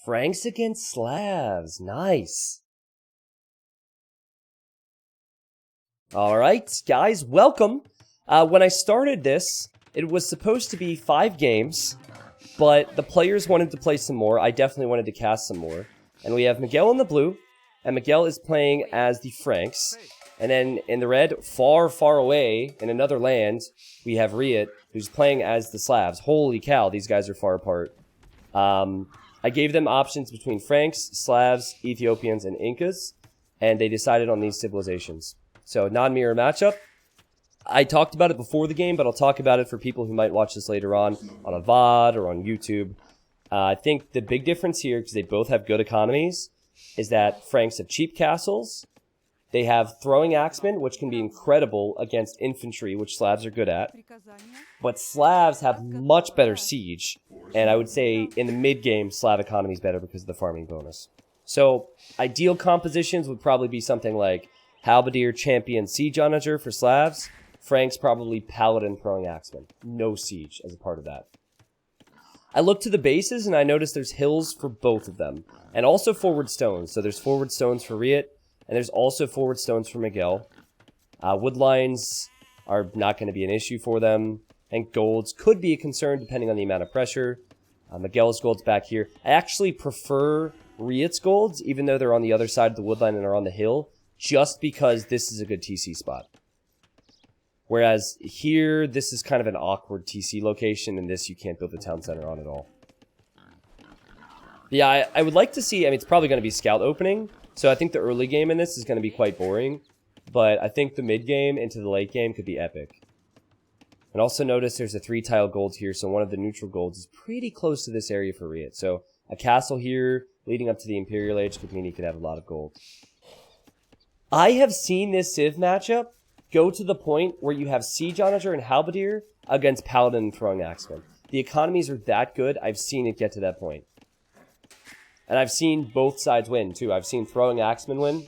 Franks against Slavs. Nice. Alright, guys, welcome. When I started this, it was supposed to be 5 games, but the players wanted to play some more. I definitely wanted to cast some more. And we have Miguel in the blue, and Miguel is playing as the Franks. And then in the red, far, far away, in another land, we have Riot, who's playing as the Slavs. Holy cow, these guys are far apart. I gave them options between Franks, Slavs, Ethiopians, and Incas, and they decided on these civilizations. So, non-mirror matchup. I talked about it before the game, but I'll talk about it for people who might watch this later on a VOD or on YouTube. I think the big difference here, because they both have good economies, is that Franks have cheap castles. They have throwing axemen, which can be incredible against infantry, which Slavs are good at. But Slavs have much better siege, and I would say in the mid-game, Slav economy is better because of the farming bonus. So, ideal compositions would probably be something like Halberdier, Champion, Siege Onager for Slavs. Franks probably Paladin, Throwing Axeman. No siege as a part of that. I looked to the bases and I noticed there's hills for both of them. And also forward stones. So there's forward stones for Riot. And there's also forward stones for Miguel. Wood lines are not going to be an issue for them. And golds could be a concern depending on the amount of pressure. Miguel's gold's back here. I actually prefer Riot's golds, even though they're on the other side of the wood line and are on the hill, just because this is a good TC spot. Whereas here, this is kind of an awkward TC location, and this you can't build the town center on at all. Yeah, I would like to see, I mean, it's probably going to be scout opening, so I think the early game in this is going to be quite boring, but I think the mid game into the late game could be epic. And also notice there's a 3-tile gold here, so one of the neutral golds is pretty close to this area for Riot. So a castle here leading up to the Imperial Age could mean he could have a lot of gold. I have seen this Civ matchup go to the point where you have Siege Onager and Halberdier against Paladin and Throwing Axeman. The economies are that good, I've seen it get to that point. And I've seen both sides win, too. I've seen Throwing Axeman win.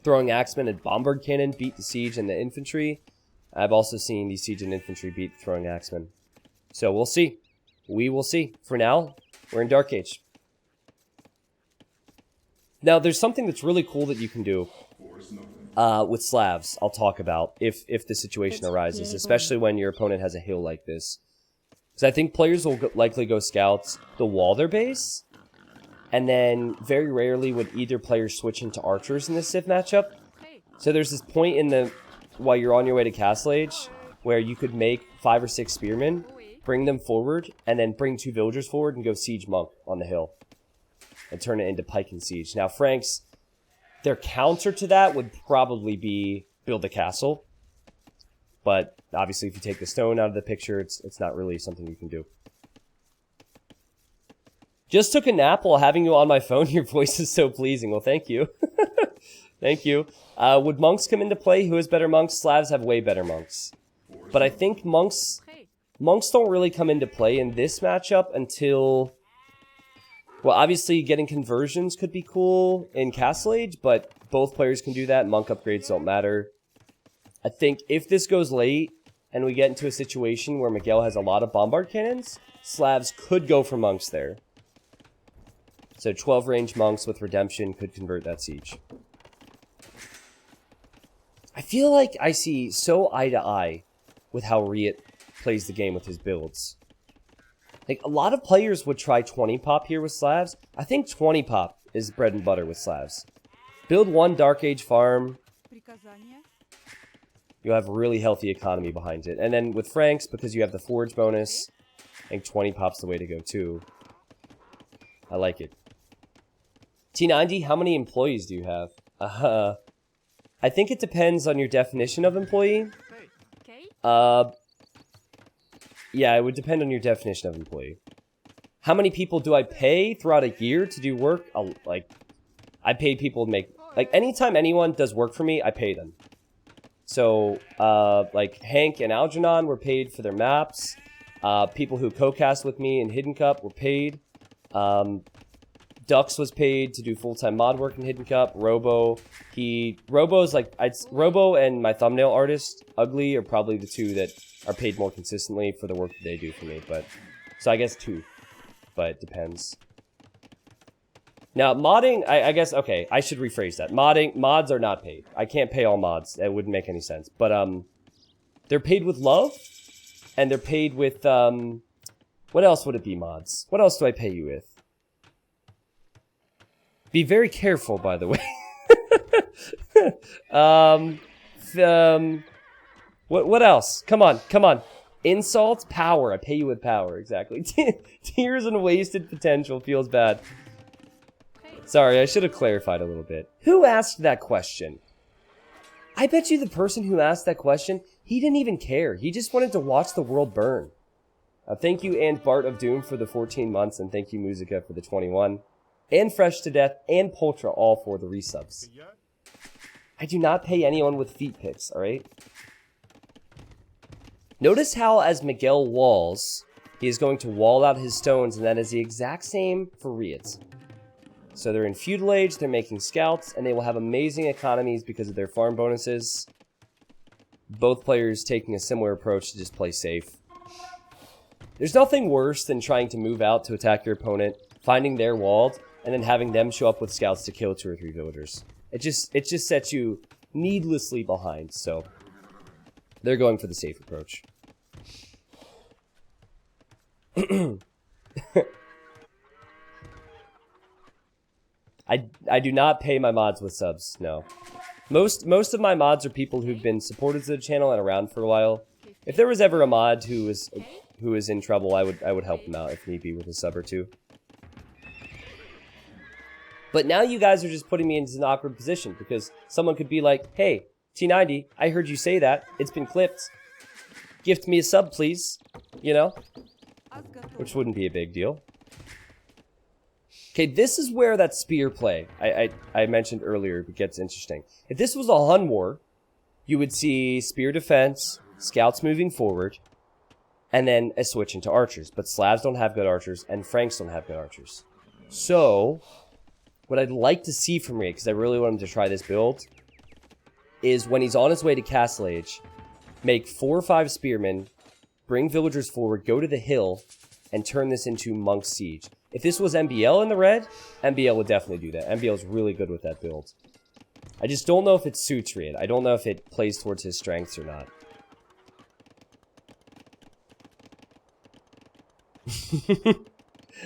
Throwing Axeman and Bombard Cannon beat the Siege and the Infantry. I've also seen the Siege and Infantry beat the Throwing Axeman. So we'll see. We will see. For now, we're in Dark Age. Now, there's something that's really cool that you can do with Slavs, I'll talk about, if the situation arises, especially when your opponent has a hill like this. Because I think players will likely go scouts, they'll wall their base, and then very rarely would either player switch into archers in this Civ matchup. So there's this point in the, while you're on your way to Castle Age, where you could make 5 or 6 spearmen, bring them forward, and then bring 2 villagers forward and go siege monk on the hill. And turn it into pike and siege. Now, Franks, their counter to that would probably be build a castle. But obviously if you take the stone out of the picture, it's not really something you can do. Just took a nap while having you on my phone. Your voice is so pleasing. Well, thank you. Thank you. Would monks come into play? Who has better monks? Slavs have way better monks. But I think monks don't really come into play in this matchup until... Well, obviously, getting conversions could be cool in Castle Age, but both players can do that. Monk upgrades don't matter. I think if this goes late, and we get into a situation where Miguel has a lot of bombard cannons, Slavs could go for monks there. So 12 range monks with redemption could convert that siege. I feel like I see so eye to eye with how Riot plays the game with his builds. Like, a lot of players would try 20 pop here with Slavs. I think 20 pop is bread and butter with Slavs. Build 1 Dark Age farm. You'll have a really healthy economy behind it. And then with Franks, because you have the forge bonus, I think 20 pop's the way to go too. I like it. T90, how many employees do you have? I think it depends on your definition of employee. Yeah, it would depend on your definition of employee. How many people do I pay throughout a year to do work? I pay people to make... Like, anytime anyone does work for me, I pay them. So, like, Hank and Algernon were paid for their maps. People who co-cast with me in Hidden Cup were paid. Dux was paid to do full-time mod work in Hidden Cup. Robo and my thumbnail artist, Ugly, are probably the 2 that are paid more consistently for the work that they do for me. But so I guess 2, but it depends. Now, modding, I guess, okay, I should rephrase that. Mods are not paid. I can't pay all mods. That wouldn't make any sense. But, they're paid with love, and they're paid with, what else would it be, mods? What else do I pay you with? Be very careful, by the way. What else? Come on. Insults, power. I pay you with power, exactly. Tears and wasted potential feels bad. Sorry, I should have clarified a little bit. Who asked that question? I bet you the person who asked that question, he didn't even care. He just wanted to watch the world burn. Thank you, and Bart of Doom for the 14 months, and thank you, Musica, for the 21. And Fresh to Death, and Poltra, all for the resubs. I do not pay anyone with feet pics, alright? Notice how, as Miguel walls, he is going to wall out his stones, and that is the exact same for Riot. So they're in Feudal Age, they're making scouts, and they will have amazing economies because of their farm bonuses. Both players taking a similar approach to just play safe. There's nothing worse than trying to move out to attack your opponent, finding their walled, and then having them show up with scouts to kill 2 or 3 villagers. It just sets you needlessly behind, so they're going for the safe approach. I do not pay my mods with subs, no. Most of my mods are people who've been supporters of the channel and around for a while. If there was ever a mod who is in trouble, I would help him out if need be with a sub or 2. But now you guys are just putting me into an awkward position because someone could be like, "Hey, T90, I heard you say that. It's been clipped. Gift me a sub, please." You know? Which wouldn't be a big deal. Okay, this is where that spear play I mentioned earlier gets interesting. If this was a Hun war, you would see spear defense, scouts moving forward, and then a switch into archers. But Slavs don't have good archers, and Franks don't have good archers. So, what I'd like to see from Riot, because I really want him to try this build, is when he's on his way to Castle Age, make 4 or 5 spearmen, bring villagers forward, go to the hill, and turn this into Monk Siege. If this was MBL in the red, MBL would definitely do that. MBL is really good with that build. I just don't know if it suits Riot. I don't know if it plays towards his strengths or not.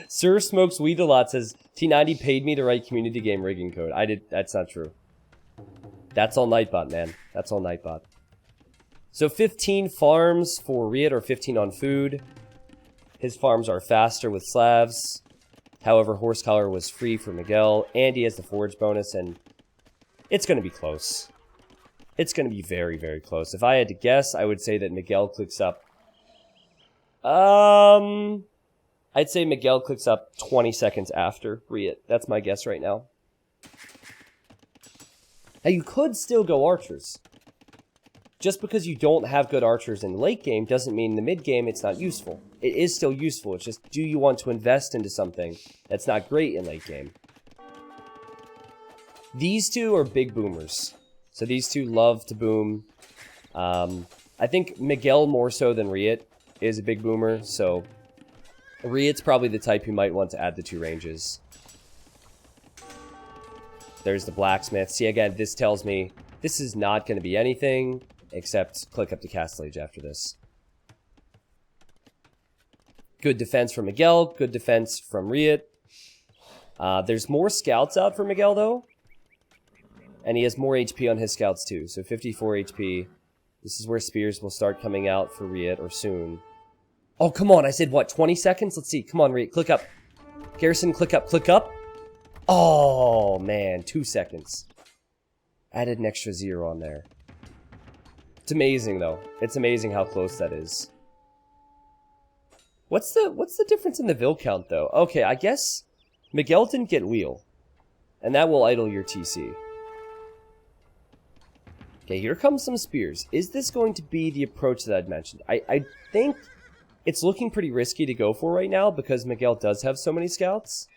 Sir Smokes Weed a Lot says, T90 paid me to write community game rigging code. That's not true. That's all Nightbot, man. That's all Nightbot. So 15 farms for Riot, or 15 on food. His farms are faster with Slavs. However, Horse Collar was free for Miguel, and he has the Forge bonus, and it's going to be close. It's going to be very, very close. If I had to guess, I would say that Miguel clicks up... I'd say Miguel clicks up 20 seconds after Riot. That's my guess right now. Now, you could still go archers. Just because you don't have good archers in the late game doesn't mean in the mid game it's not useful. It is still useful. It's just, do you want to invest into something that's not great in late game? These two are big boomers. So these two love to boom. I think Miguel more so than Riot is a big boomer. So Riot's probably the type who might want to add the 2 ranges. There's the blacksmith. See, again, this tells me this is not going to be anything except click up to Castle Age after this. Good defense from Miguel. Good defense from Riot. There's more scouts out for Miguel, though. And he has more HP on his scouts, too. So 54 HP. This is where spears will start coming out for Riot, or soon. Oh, come on. I said, what, 20 seconds? Let's see. Come on, Riot. Click up. Garrison, click up. Click up. Oh, man. 2 seconds. Added an extra 0 on there. It's amazing, though. It's amazing how close that is. What's the difference in the Vil count, though? Okay, I guess Miguel didn't get Wheel. And that will idle your TC. Okay, here comes some spears. Is this going to be the approach that I'd mentioned? I think it's looking pretty risky to go for right now because Miguel does have so many scouts.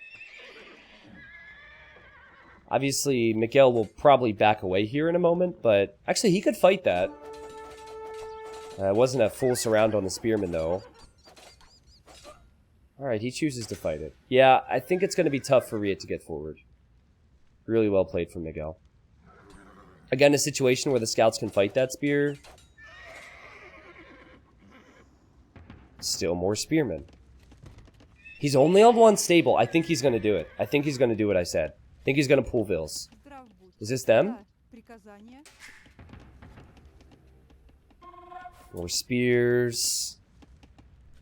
Obviously, Miguel will probably back away here in a moment, but actually he could fight that. It wasn't a full surround on the spearman, though. Alright, he chooses to fight it. Yeah, I think it's going to be tough for Riet to get forward. Really well played from Miguel. Again, a situation where the scouts can fight that spear. Still more spearmen. He's only on one stable. I think he's going to do it. I think he's going to do what I said. I think he's going to pull Vils. Is this them? More spears.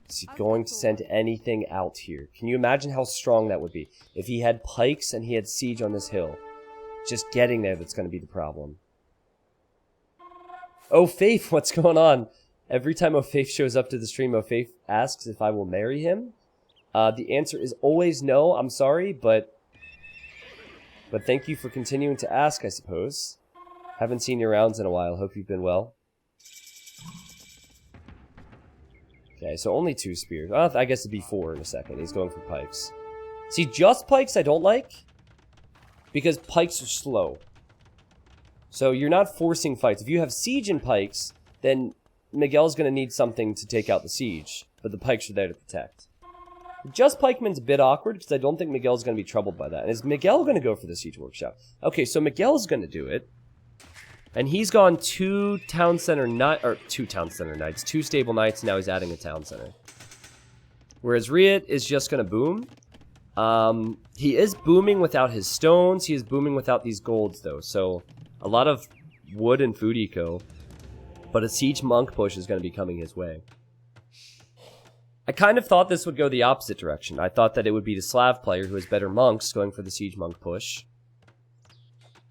Is he going to send anything out here? Can you imagine how strong that would be? If he had pikes and he had siege on this hill. Just getting there, that's going to be the problem. Oh, Faith, what's going on? Every time O'Faith shows up to the stream, O'Faith asks if I will marry him. The answer is always no. I'm sorry, but thank you for continuing to ask, I suppose. Haven't seen your rounds in a while. Hope you've been well. Okay, so only 2 spears. I guess it'd be 4 in a second. He's going for pikes. See, just pikes I don't like, because pikes are slow. So you're not forcing fights. If you have siege and pikes, then Miguel's going to need something to take out the siege, but the pikes are there to protect. Just pikeman's a bit awkward, because I don't think Miguel's going to be troubled by that. And is Miguel going to go for the siege workshop? Okay, so Miguel's going to do it. And he's gone 2 town center knights, 2 stable knights, and now he's adding a town center. Whereas Riet is just going to boom. He is booming without his stones. He is booming without these golds, though. So, a lot of wood and food eco. But a siege monk push is going to be coming his way. I kind of thought this would go the opposite direction. I thought that it would be the Slav player who has better monks going for the siege monk push.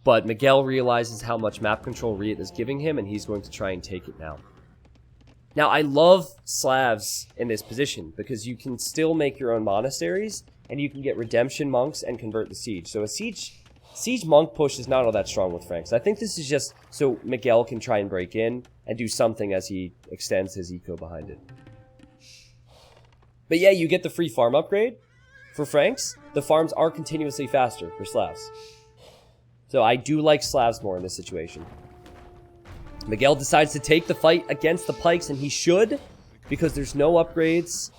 But Miguel realizes how much map control Riet is giving him, and he's going to try and take it now. Now, I love Slavs in this position, because you can still make your own monasteries, and you can get redemption monks and convert the siege. So a siege monk push is not all that strong with Franks. I think this is just so Miguel can try and break in and do something as he extends his eco behind it. But yeah, you get the free farm upgrade for Franks. The farms are continuously faster for Slavs. So I do like Slavs more in this situation. Miguel decides to take the fight against the pikes, and he should, because there's no upgrades.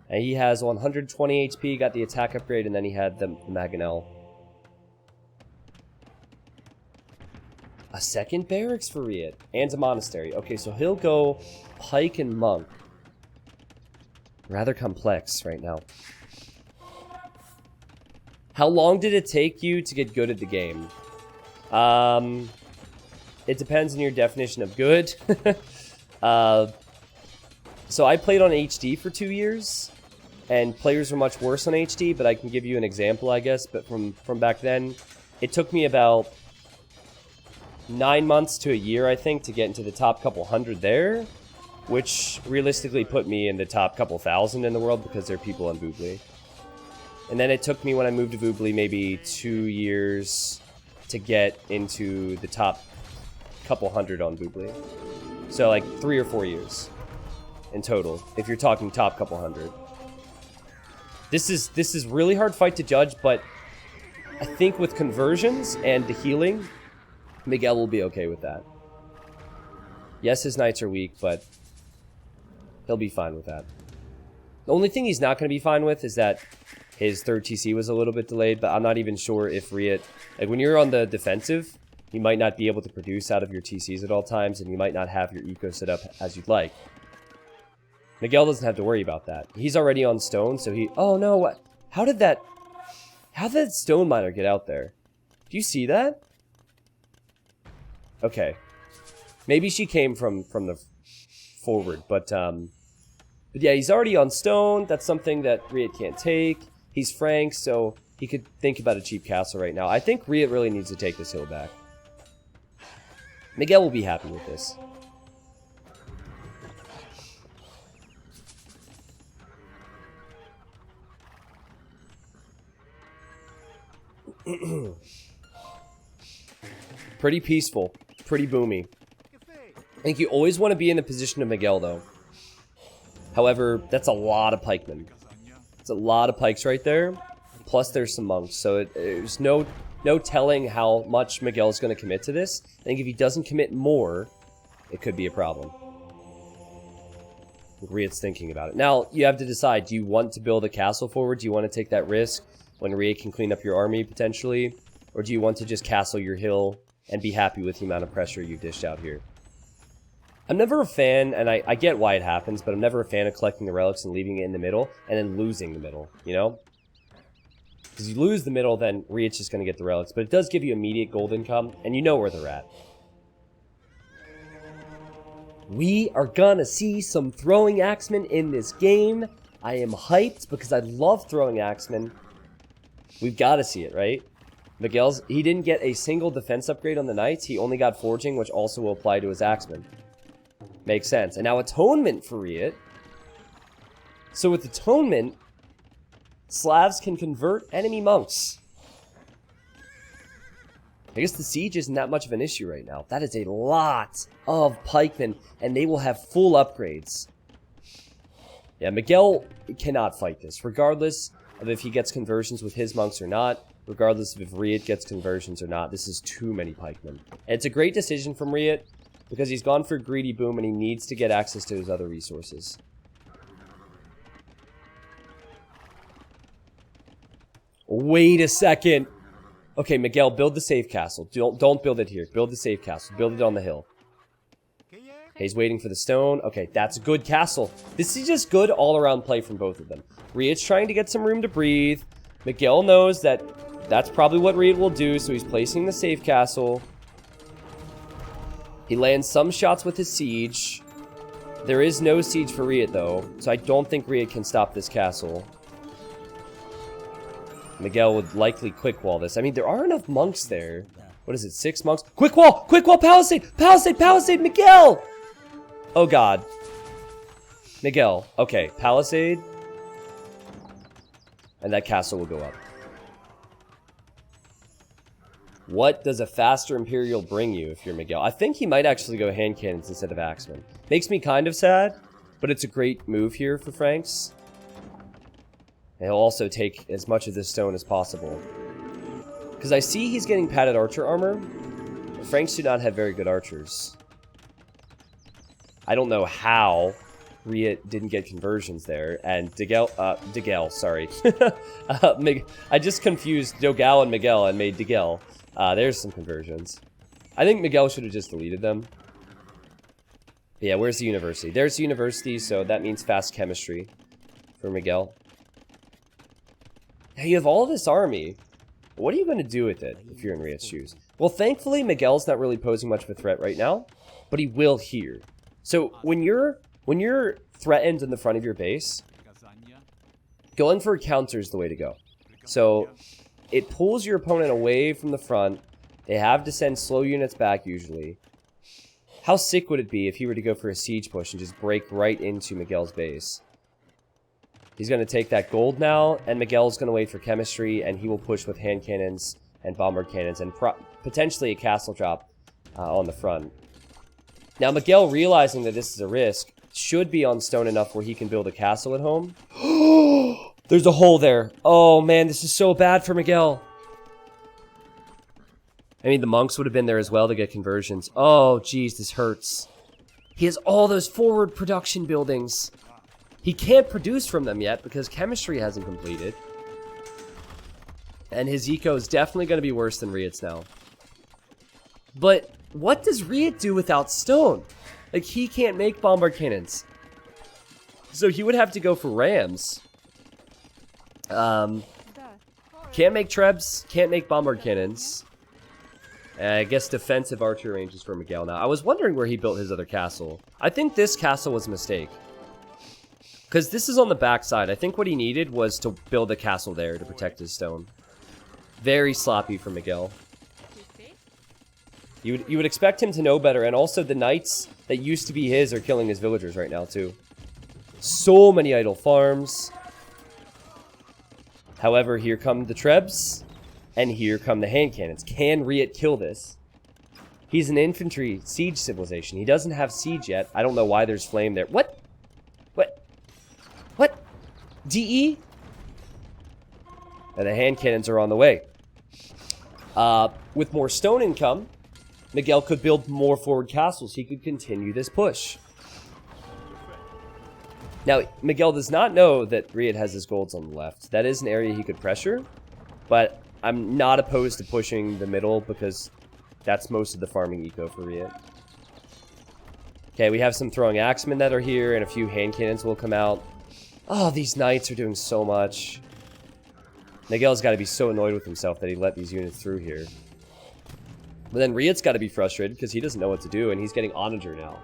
And he has 120 HP, got the attack upgrade, and then he had the Mangonel. A second barracks for Riet, and a monastery. Okay, so he'll go pike and monk. Rather complex right now. How long did it take you to get good at the game? It depends on your definition of good. So I played on HD for 2 years, and players were much worse on HD, but I can give you an example, I guess. But from back then, it took me about 9 months to a year, I think, to get into the top couple hundred there, which realistically put me in the top couple thousand in the world, because there are people on Boobly. And then it took me, when I moved to Boobly, maybe 2 years to get into the top couple hundred on Boobly. So like 3 or 4 years in total, if you're talking top couple hundred. This is really hard fight to judge, but I think with conversions and the healing, Miguel will be okay with that. Yes, his knights are weak, but he'll be fine with that. The only thing he's not going to be fine with is that his third TC was a little bit delayed, but I'm not even sure if Riet... Like, when you're on the defensive, you might not be able to produce out of your TCs at all times, and you might not have your eco set up as you'd like. Miguel doesn't have to worry about that. He's already on stone, so he... Oh, no, what? How did that stone miner get out there? Do you see that? Okay. Maybe she came from the forward, but yeah, he's already on stone. That's something that Riet can't take. He's Frank, so he could think about a cheap castle right now. I think Riet really needs to take this hill back. Miguel will be happy with this. Pretty peaceful. Pretty boomy. I think you always want to be in the position of Miguel, though. However, that's a lot of pikemen. It's a lot of pikes right there. Plus, there's some monks. So there's no telling how much Miguel is going to commit to this. I think if he doesn't commit more, it could be a problem. Riet's thinking about it. Now, you have to decide, do you want to build a castle forward? Do you want to take that risk when Riet can clean up your army, potentially? Or do you want to just castle your hill and be happy with the amount of pressure you've dished out here? I'm never a fan, and I get why it happens, but I'm never a fan of collecting the relics and leaving it in the middle, and then losing the middle, you know? Because you lose the middle, then Riet's just going to get the relics, but it does give you immediate gold income, and you know where they're at. We are gonna see some throwing axemen in this game. I am hyped because I love throwing axemen. We've got to see it, right? He didn't get a single defense upgrade on the knights. He only got forging, which also will apply to his axemen. Makes sense. And now atonement for Riet. So with atonement, Slavs can convert enemy monks. I guess the siege isn't that much of an issue right now. That is a lot of pikemen, and they will have full upgrades. Yeah, Miguel cannot fight this, regardless of if he gets conversions with his monks or not, regardless of if Riet gets conversions or not. This is too many pikemen. And it's a great decision from Riet, because he's gone for greedy boom, and he needs to get access to his other resources. Wait a second. Okay, Miguel, build the safe castle. Don't build it here. Build the safe castle. Build it on the hill. Okay, he's waiting for the stone. Okay, that's a good castle. This is just good all-around play from both of them. Riet's trying to get some room to breathe. Miguel knows that that's probably what Riet will do, so he's placing the safe castle. He lands some shots with his siege. There is no siege for Riet, though, so I don't think Riet can stop this castle. Miguel would likely quick wall this. I mean, there are enough monks there. What is it, 6 monks? Quick wall! Quick wall! Palisade! Palisade! Palisade! Miguel! Oh, God. Miguel. Okay, palisade. And that castle will go up. What does a faster Imperial bring you if you're Miguel? I think he might actually go hand cannons instead of axemen. Makes me kind of sad, but it's a great move here for Franks. And he'll also take as much of this stone as possible. Because I see he's getting padded archer armor. But Franks do not have very good archers. I don't know how Riet didn't get conversions there. And Degel, sorry. I just confused Dogal and Miguel and made Degel. There's some conversions. I think Miguel should have just deleted them. But yeah, where's the university? There's the university, so that means fast chemistry for Miguel. Now you have all this army. What are you going to do with it if you're in Riet's shoes? Well, thankfully, Miguel's not really posing much of a threat right now, but he will here. So when you're threatened in the front of your base, going for a counter is the way to go. So it pulls your opponent away from the front. They have to send slow units back usually. How sick would it be if he were to go for a siege push and just break right into Miguel's base? He's going to take that gold now, and Miguel's going to wait for chemistry, and he will push with hand cannons and bombard cannons, and potentially a castle drop on the front. Now, Miguel, realizing that this is a risk, should be on stone enough where he can build a castle at home. There's a hole there. Oh, man, this is so bad for Miguel. I mean, the monks would have been there as well to get conversions. Oh, geez, this hurts. He has all those forward production buildings. He can't produce from them yet because chemistry hasn't completed. And his eco is definitely going to be worse than Riet's now. But what does Riet do without stone? Like, he can't make bombard cannons. So he would have to go for rams. Can't make trebs, can't make bombard cannons. I guess defensive archer ranges for Miguel now. I was wondering where he built his other castle. I think this castle was a mistake. Because this is on the back side. I think what he needed was to build a castle there to protect his stone. Very sloppy for Miguel. You would expect him to know better. And also the knights that used to be his are killing his villagers right now too. So many idle farms. However, here come the trebs. And here come the hand cannons. Can Riet kill this? He's an infantry siege civilization. He doesn't have siege yet. I don't know why there's flame there. What? What? DE? And the hand cannons are on the way. With more stone income, Miguel could build more forward castles. He could continue this push. Now, Miguel does not know that Riot has his golds on the left. That is an area he could pressure, but I'm not opposed to pushing the middle because that's most of the farming eco for Riot. Okay, we have some throwing axemen that are here, and a few hand cannons will come out. Oh, these knights are doing so much. Miguel's got to be so annoyed with himself that he let these units through here. But then Riot's got to be frustrated because he doesn't know what to do, and he's getting Onager now.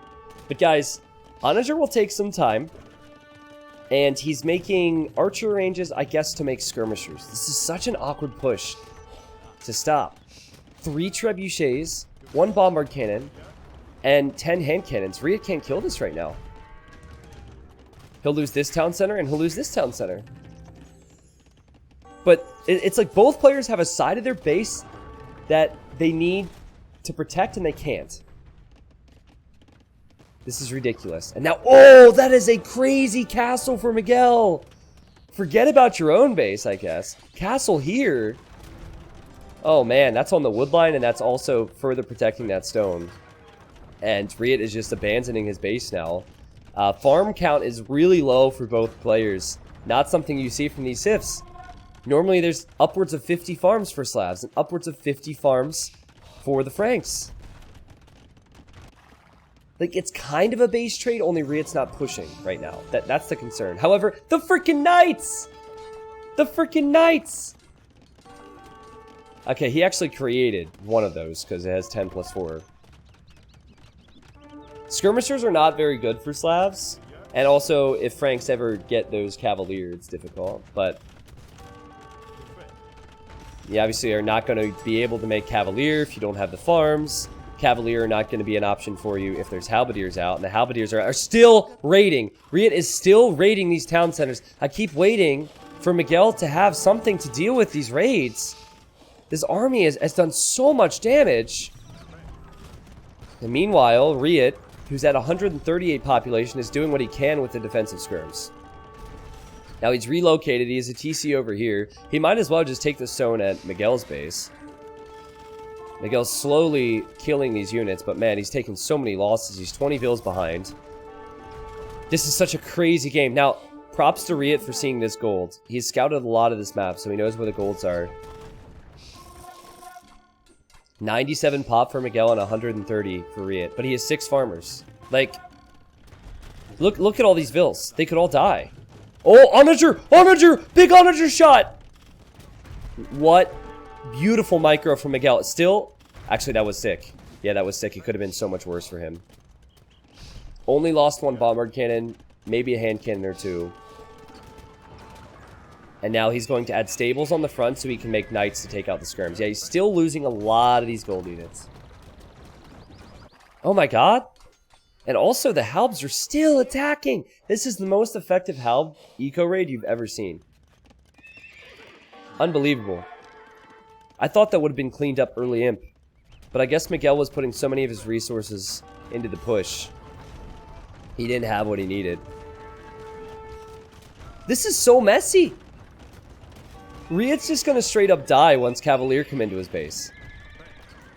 But guys, Onager will take some time. And he's making archer ranges, I guess, to make skirmishers. This is such an awkward push to stop. 3 trebuchets, 1 bombard cannon, and 10 hand cannons. Riot can't kill this right now. He'll lose this town center, and he'll lose this town center. But it's like both players have a side of their base that they need to protect, and they can't. This is ridiculous. And now, oh, that is a crazy castle for Miguel. Forget about your own base, I guess. Castle here. Oh, man, that's on the wood line, and that's also further protecting that stone. And Riot is just abandoning his base now. Farm count is really low for both players. Not something you see from these Sifs. Normally, there's upwards of 50 farms for Slavs, and upwards of 50 farms for the Franks. Like, it's kind of a base trade, only Riot's not pushing right now. That's the concern. However, the freaking Knights! The freaking Knights! Okay, he actually created one of those, because it has 10 plus 4. Skirmishers are not very good for Slavs. And also, if Franks ever get those Cavalier, it's difficult. But you obviously are not going to be able to make Cavalier if you don't have the farms. Cavalier are not going to be an option for you if there's Halberdiers out, and the Halberdiers are still raiding. Riot is still raiding these town centers. I keep waiting for Miguel to have something to deal with these raids. This army has done so much damage. And meanwhile, Riot, who's at 138 population, is doing what he can with the defensive skirms. Now he's relocated. He has a TC over here. He might as well just take the stone at Miguel's base. Miguel's slowly killing these units, but man, he's taking so many losses. He's 20 vills behind. This is such a crazy game. Now, props to Riot for seeing this gold. He's scouted a lot of this map, so he knows where the golds are. 97 pop for Miguel and 130 for Riot, but he has 6 farmers. Like, look at all these vills. They could all die. Oh, Onager! Onager! Big Onager shot! What? Beautiful micro from Miguel. Still, actually, that was sick. Yeah, that was sick. It could have been so much worse for him. Only lost 1 bombard cannon, maybe a hand cannon or 2. And now he's going to add stables on the front so he can make knights to take out the skirms. Yeah, he's still losing a lot of these gold units. Oh my god. And also, the Halbs are still attacking. This is the most effective Halb eco raid you've ever seen. Unbelievable. I thought that would have been cleaned up early imp. But I guess Miguel was putting so many of his resources into the push. He didn't have what he needed. This is so messy. Riot's just going to straight up die once Cavalier come into his base.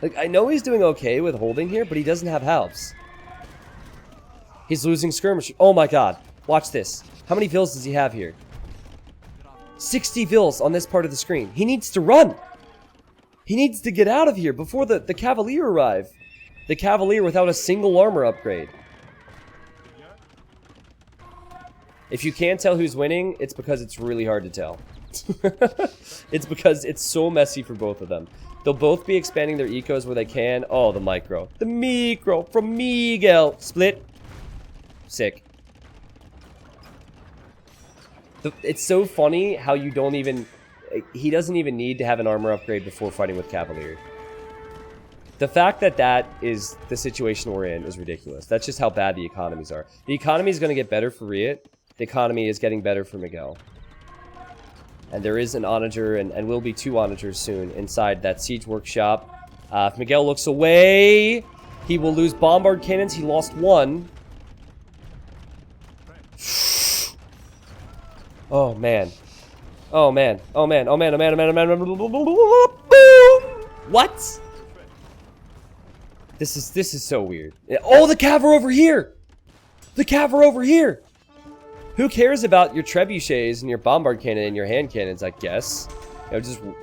Like, I know he's doing okay with holding here, but he doesn't have Halbs. He's losing skirmish. Oh my god. Watch this. How many vills does he have here? 60 vills on this part of the screen. He needs to run. He needs to get out of here before the Cavalier arrive. The Cavalier without a single armor upgrade. If you can't tell who's winning, it's because it's really hard to tell. It's because it's so messy for both of them. They'll both be expanding their ecos where they can. Oh, the micro. The micro from Miguel. Split. Sick. It's so funny how you don't even... He doesn't even need to have an armor upgrade before fighting with Cavalier. The fact that that is the situation we're in is ridiculous. That's just how bad the economies are. The economy is going to get better for Riot. The economy is getting better for Miguel. And there is an Onager, and will be 2 Onagers soon inside that siege workshop. If Miguel looks away, he will lose bombard cannons. He lost 1. Oh, man. Oh man, oh man, oh man, oh man, oh man, oh man, oh man, boom! What? This is so weird. Oh, the Cav are over here! The Cav are over here! Who cares about your trebuchets and your bombard cannon and your hand cannons, I guess. You know,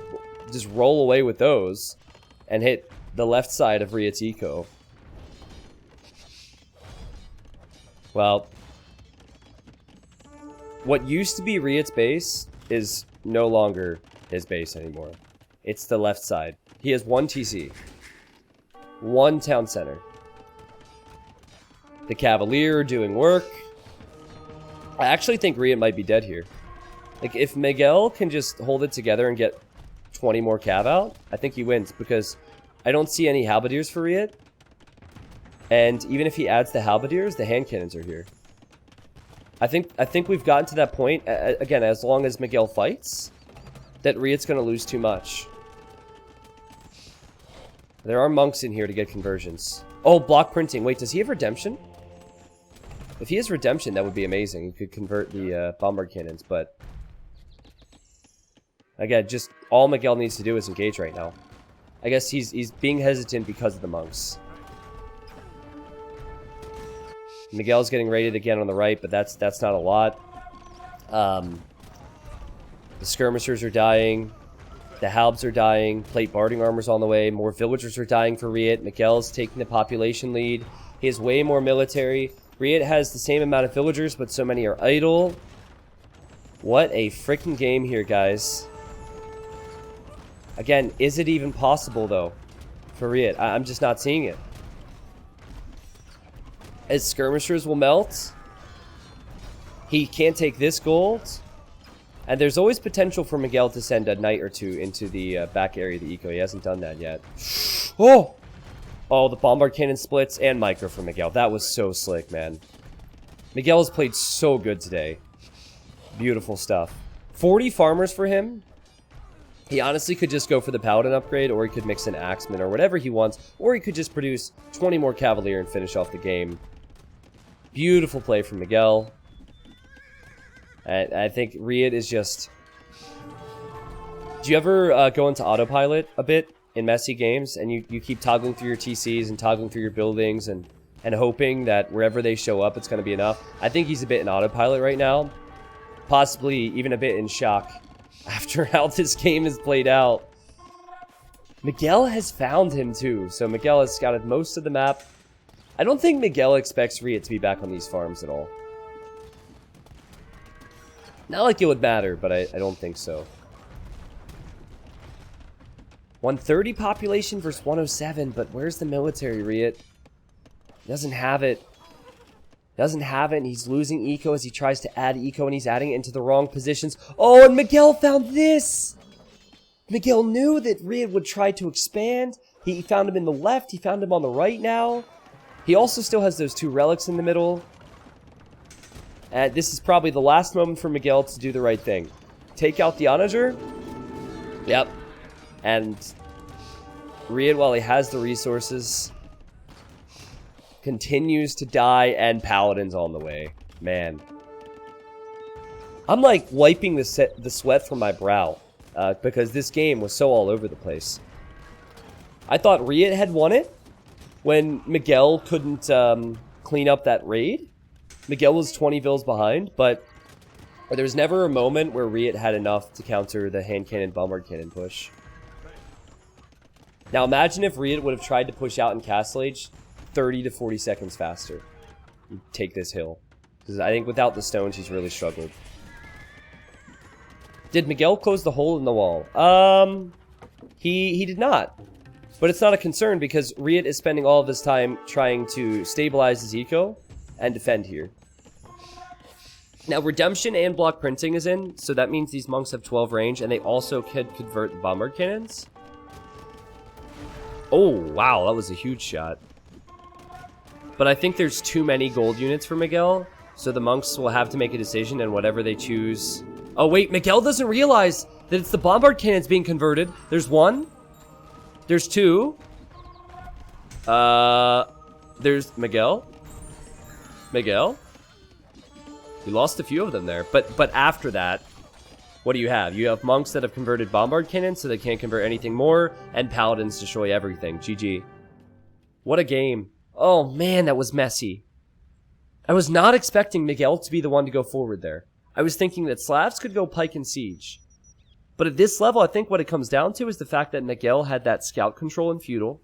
just roll away with those and hit the left side of Riot's eco. Well, what used to be Riot's base is no longer his base anymore. It's the left side. He has 1 TC. 1 town center. The Cavalier doing work. I actually think Riot might be dead here. Like, if Miguel can just hold it together and get 20 more cav out, I think he wins, because I don't see any halberdiers for Riot. And even if he adds the halberdiers, the hand cannons are here. I think we've gotten to that point, again, as long as Miguel fights, that Riot's going to lose too much. There are monks in here to get conversions. Oh, block printing. Wait, does he have redemption? If he has redemption, that would be amazing. He could convert the bombard cannons, but... Again, just all Miguel needs to do is engage right now. I guess he's being hesitant because of the monks. Miguel's getting raided again on the right, but that's not a lot. The skirmishers are dying. The halbs are dying. Plate barding armor's on the way. More villagers are dying for Riot. Miguel's taking the population lead. He has way more military. Riot has the same amount of villagers, but so many are idle. What a freaking game here, guys. Again, is it even possible, though, for Riot? I'm just not seeing it. As skirmishers will melt. He can't take this gold. And there's always potential for Miguel to send a knight or two into the back area of the eco. He hasn't done that yet. Oh! Oh, the bombard cannon splits and micro for Miguel. That was so slick, man. Miguel has played so good today. Beautiful stuff. 40 farmers for him. He honestly could just go for the paladin upgrade, or he could mix in axeman or whatever he wants, or he could just produce 20 more cavalier and finish off the game. Beautiful play from Miguel. I think Riot is just... Do you ever go into autopilot a bit in messy games, and you keep toggling through your TCs and toggling through your buildings and hoping that wherever they show up, it's going to be enough? I think he's a bit in autopilot right now. Possibly even a bit in shock after how this game has played out. Miguel has found him too, so Miguel has scouted most of the map. I don't think Miguel expects Riot to be back on these farms at all. Not like it would matter, but I don't think so. 130 population versus 107, but where's the military, Riot? Doesn't have it. Doesn't have it, and he's losing eco as he tries to add eco, and he's adding it into the wrong positions. Oh, and Miguel found this! Miguel knew that Riot would try to expand. He found him in the left, he found him on the right now. He also still has those 2 relics in the middle. And this is probably the last moment for Miguel to do the right thing. Take out the onager. Yep. And Riot, while he has the resources, continues to die, and Paladin's on the way. Man. I'm like wiping the sweat from my brow because this game was so all over the place. I thought Riot had won it when Miguel couldn't clean up that raid. Miguel was 20 vills behind, but there was never a moment where Riot had enough to counter the hand cannon bombard cannon push. Now imagine if Riot would have tried to push out in Castle Age 30 to 40 seconds faster. Take this hill. Because I think without the stones, he's really struggled. Did Miguel close the hole in the wall? He did not. But it's not a concern because Riot is spending all of his time trying to stabilize his eco and defend here. Now, redemption and block printing is in, so that means these monks have 12 range, and they also could convert the bombard cannons. Oh, wow, that was a huge shot. But I think there's too many gold units for Miguel, so the monks will have to make a decision, and whatever they choose... Oh, wait, Miguel doesn't realize that it's the bombard cannons being converted. There's 1. There's 2. There's Miguel. Miguel? You lost a few of them there. But after that, what do you have? You have monks that have converted bombard cannons, so they can't convert anything more, and paladins destroy everything. GG. What a game. Oh, man, that was messy. I was not expecting Miguel to be the one to go forward there. I was thinking that Slavs could go pike and siege. But at this level, I think what it comes down to is the fact that Miguel had that scout control in feudal.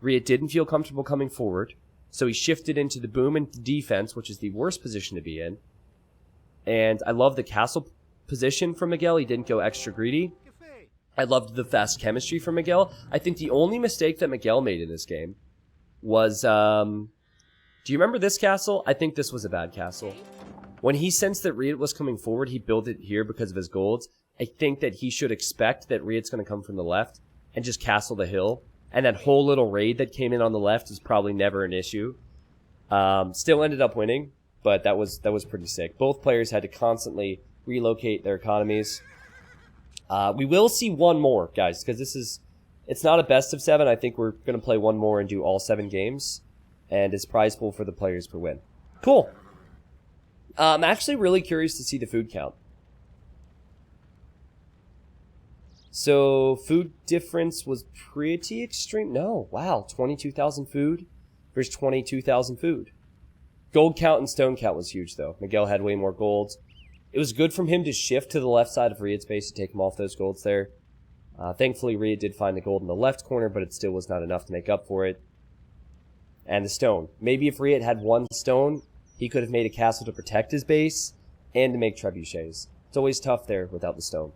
Riot didn't feel comfortable coming forward, so he shifted into the boom and defense, which is the worst position to be in. And I love the castle position from Miguel. He didn't go extra greedy. I loved the fast chemistry from Miguel. I think the only mistake that Miguel made in this game was, do you remember this castle? I think this was a bad castle. When he sensed that Riot was coming forward, he built it here because of his golds. I think that he should expect that Riot's going to come from the left and just castle the hill. And that whole little raid that came in on the left is probably never an issue. Still ended up winning, but that was pretty sick. Both players had to constantly relocate their economies. We will see one more, guys, because it's not a best of 7. I think we're going to play one more and do all 7 games. And it's prize pool for the players per win. Cool. I'm actually really curious to see the food count. So, food difference was pretty extreme. No, wow, 22,000 food versus 22,000 food. Gold count and stone count was huge, though. Miguel had way more golds. It was good from him to shift to the left side of Riot's base to take him off those golds there. Thankfully, Riot did find the gold in the left corner, but it still was not enough to make up for it. And the stone. Maybe if Riot had 1 stone, he could have made a castle to protect his base and to make trebuchets. It's always tough there without the stone.